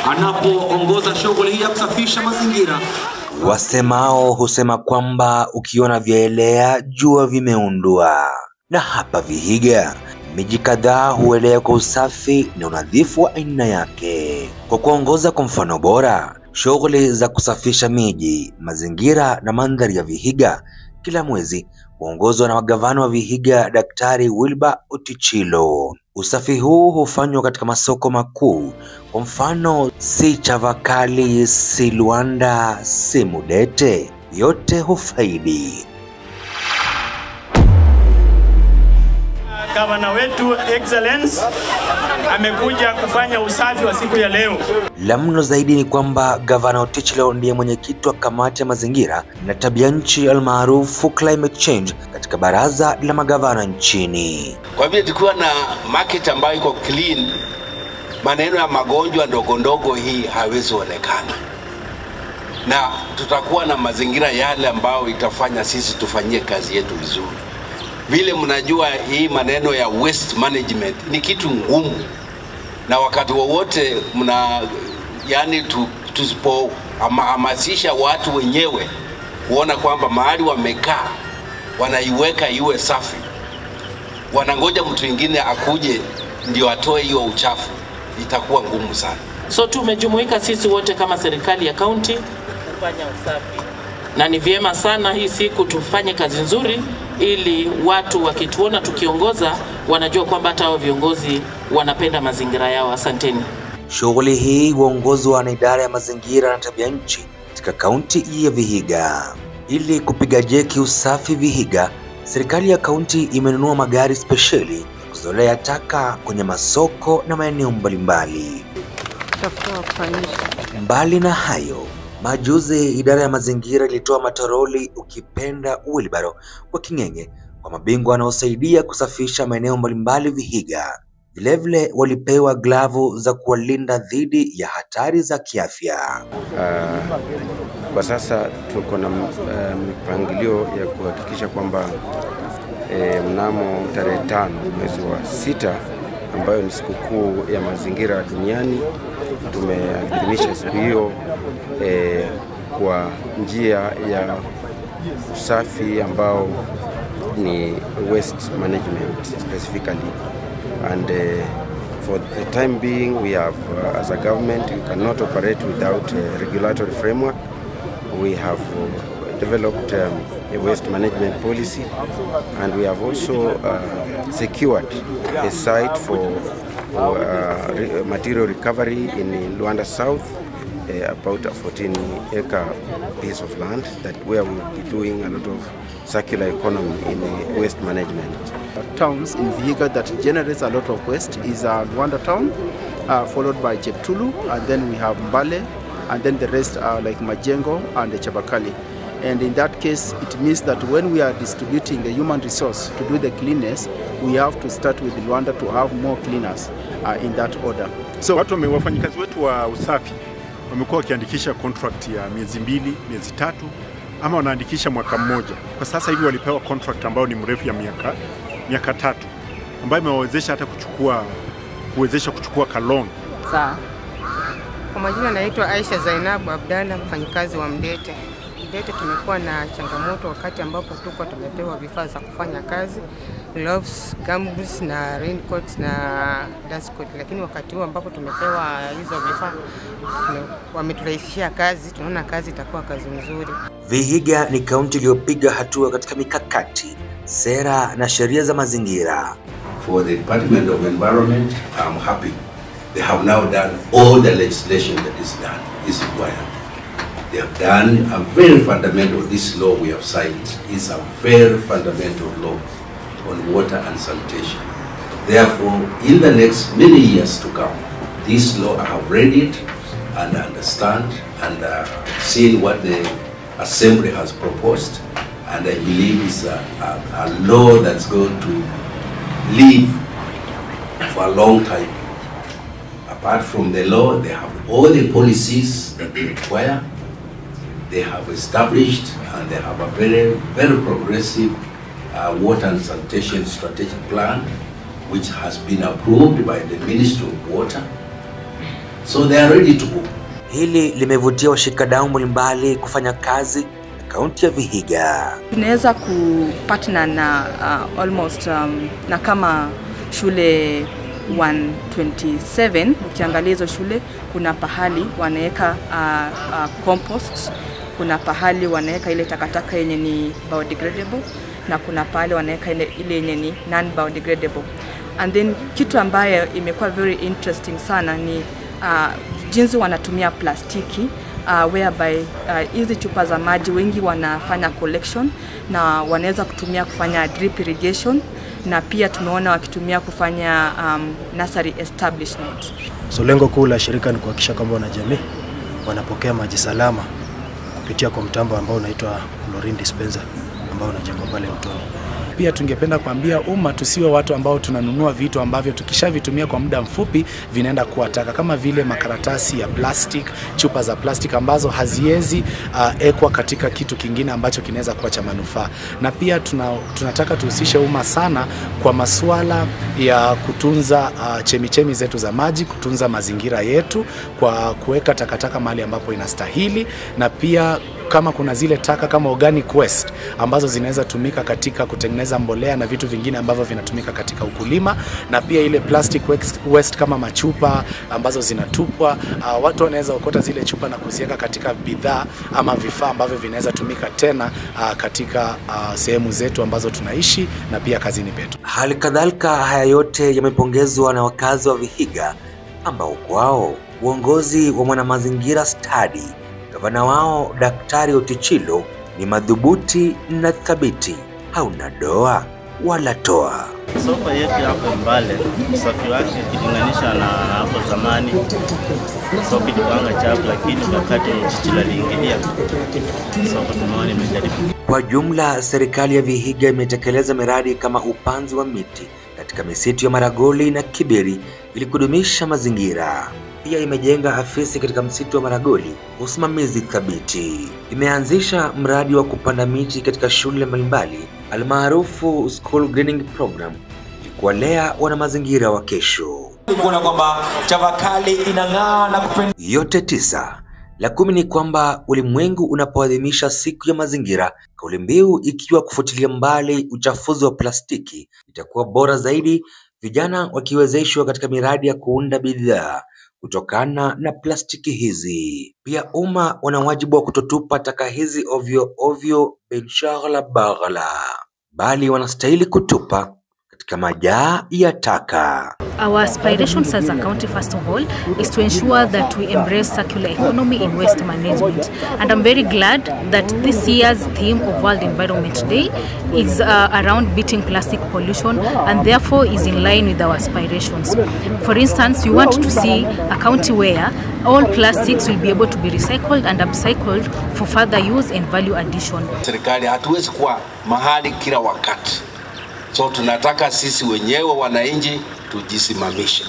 anapoongoza shughuli hii ya kusafisha mazingira. Wasemao husema kwamba ukiona vyaelea jua vimeundwa. Na hapa Vihiga, miji kadhaa huelea kwa usafi na unadhifu wa aina yake. Kwa kuongoza kwa mfano bora, shughuli za kusafisha miji, mazingira na mandhari ya Vihiga kila mwezi huongozwa na magavana wa Vihiga Daktari Wilbur Otichilo. Usafi huu hufanywa katika masoko makuu, kwa mfano si Chavakali, si Luanda, si Mudete, yote hufaidi. Gavana wetu Excellence amekuja kufanya usafi wa siku ya leo. La mno zaidi ni kwamba Gavana Otichilo ndiye mwenyekiti wa kamati ya mazingira na tabia nchi almaarufu climate change katika baraza la magavana nchini. Kwa hivyo tukiwa na market ambayo iko clean, maneno ya magonjwa ndogo ndogo hii haiwezi onekana. Na tutakuwa na mazingira yale ambayo itafanya sisi tufanyie kazi yetu vizuri. Vile mnajua hii maneno ya waste management ni kitu ngumu, na wakati wowote tusipohamasisha watu wenyewe kuona kwamba mahali wamekaa wanaiweka iwe safi, wanangoja mtu mwingine akuje ndio atoe hiyo uchafu, itakuwa ngumu sana. So tumejumuika sisi wote kama serikali ya kaunti kufanya usafi, na ni vyema sana hii siku tufanye kazi nzuri ili watu wakituona tukiongoza wanajua kwamba hata hao viongozi wanapenda mazingira yao. Asanteni. Shughuli hii huongozwa na idara ya mazingira na tabia nchi katika kaunti ya Vihiga. Ili kupiga jeki usafi Vihiga, serikali ya kaunti imenunua magari spesheli kuzolea taka kwenye masoko na maeneo mbalimbali. Mbali na hayo, majuzi idara ya mazingira ilitoa matoroli ukipenda wheelbarrow kwa King'eng'e kwa mabingwa wanaosaidia kusafisha maeneo mbalimbali Vihiga. Vilevile walipewa glavu za kuwalinda dhidi ya hatari za kiafya. Kwa sasa tuko na mipangilio ya kuhakikisha kwamba mnamo tarehe 5 mwezi wa 6 ambayo ni sikukuu ya mazingira duniani, tumeadhimisha siku hiyo kwa njia ya usafi ambao ni waste management specifically. And for the time being, we have as a government, we cannot operate without a regulatory framework. We have developed a waste management policy, and we have also secured a site for material recovery in Luanda South, about a 14-acre piece of land where we will be doing a lot of circular economy in waste management. Towns in Vihiga that generates a lot of waste is Luanda town, followed by Cheptulu, and then we have Mbale, and then the rest are like Majengo and Chabakali. And in that case, it means that when we are distributing the human resource to do the cleanness, we have to start with Luanda to have more cleaners in that order. So wafanyikazi wetu wa usafi wamekuwa wakiandikisha contract ya miezi 2, miezi 3, ama wanaandikisha mwaka mmoja. Kwa sasa hivi walipewa contract ambayo ni mrefu ya miaka 3, ambayo imewawezesha hata kuchukua kalon. Sawa. Kwa majina naitwa Aisha Zainabu Abdalla, mfanyikazi wa Mdete. Mdete tumekuwa na changamoto wakati ambapo tuko tumepewa vifaa za kufanya kazi, gloves, gumboots na raincoats na dust coat, lakini wakati huo ambapo tumepewa hizo vifaa wameturahisishia kazi, tunaona kazi itakuwa kazi nzuri. Vihiga ni kaunti iliyopiga hatua katika mikakati, sera na sheria za mazingira. For the Department of Environment, I'm happy. They have now done all the legislation that is required. They have done a very fundamental, this law we have signed is a very fundamental law on water and sanitation. Therefore, in the next many years to come, this law I have read it and understand and seen what the Assembly has proposed, and I believe it's a law that's going to live for a long time. Apart from the law, they have all the policies that they require. They have established and they have a very, very progressive water and sanitation strategic plan, which has been approved by the Ministry of Water. So they are ready to go. Hili limevutia washikadau mbalimbali kufanya kazi na kaunti ya Vihiga. Tunaweza kupartner na almost na kama shule 127. Ukiangalia hizo shule, kuna pahali wanaweka compost, kuna pahali wanaweka ile takataka yenye ni biodegradable, na kuna pahali wanaweka ile yenye ni non biodegradable. And then kitu ambayo imekuwa very interesting sana ni jinsi wanatumia plastiki, whereby hizi chupa za maji wengi wanafanya collection na wanaweza kutumia kufanya drip irrigation, na pia tumeona wakitumia kufanya nursery establishment. So lengo kuu la shirika ni kuhakikisha kwamba wanajamii wanapokea maji salama kupitia kwa mtambo ambao unaitwa chlorine dispenser ambao unajengwa pale mtoni. Pia tungependa kuambia umma tusiwe watu ambao tunanunua vitu ambavyo tukishavitumia kwa muda mfupi vinaenda kuwa taka, kama vile makaratasi ya plastic, chupa za plastic ambazo haziwezi ekwa katika kitu kingine ambacho kinaweza kuwa cha manufaa. Na pia tunataka tuhusishe umma sana kwa masuala ya kutunza chemichemi zetu za maji, kutunza mazingira yetu kwa kuweka takataka mahali ambapo inastahili, na pia kama kuna zile taka kama organic waste ambazo zinaweza tumika katika kutengeneza mbolea na vitu vingine ambavyo vinatumika katika ukulima, na pia ile plastic waste kama machupa ambazo zinatupwa, watu wanaweza ukota zile chupa na kuziweka katika bidhaa ama vifaa ambavyo vinaweza tumika tena katika sehemu zetu ambazo tunaishi na pia kazini petu. Hali kadhalika haya yote yamepongezwa na wakazi wa Vihiga ambao kwao uongozi wa Mwanamazingira Study, gavana wao Daktari Otichilo, ni madhubuti na thabiti, hauna doa wala toa. Soko yetu hapo Mbale, usafi wake ukilinganisha na hapo zamani, soko ilikuwa chafu, lakini wakati Otichilo aliingilia, soko tunaona imejaribu. Kwa jumla, serikali ya Vihiga imetekeleza miradi kama upanzi wa miti katika misitu ya Maragoli na Kiberi ili kudumisha mazingira. Pia imejenga afisi katika msitu wa Maragoli, usimamizi thabiti. Imeanzisha mradi wa kupanda miti katika shule mbalimbali almaarufu School Greening Program ili kuwalea wana mazingira wa kesho. Kuona kwamba Chavakali inang'aa na kupenda. Yote 9. La 10 ni kwamba ulimwengu unapoadhimisha siku ya mazingira, kauli mbiu ikiwa kufutilia mbali uchafuzi wa plastiki, itakuwa bora zaidi vijana wakiwezeshwa katika miradi ya kuunda bidhaa kutokana na plastiki hizi. Pia umma wana wajibu wa kutotupa taka hizi ovyo ovyo benshaghala baghala, bali wanastahili kutupa katika majaa ya taka. Our aspirations as a county, first of all, is to ensure that we embrace circular economy in waste management. And I'm very glad that this year's theme of World Environment Day is around beating plastic pollution, and therefore is in line with our aspirations. For instance, we want to see a county where all plastics will be able to be recycled and upcycled for further use and value addition. Serikali hatuwezi kuwa mahali kila wakati. So tunataka sisi wenyewe wananchi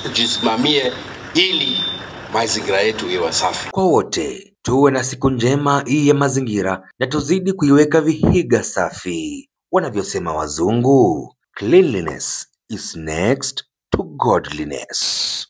tujisimamie ili mazingira yetu iwe safi. Kwa wote, tuwe na siku njema hii ya mazingira na tuzidi kuiweka Vihiga safi. Wanavyosema wazungu, cleanliness is next to godliness.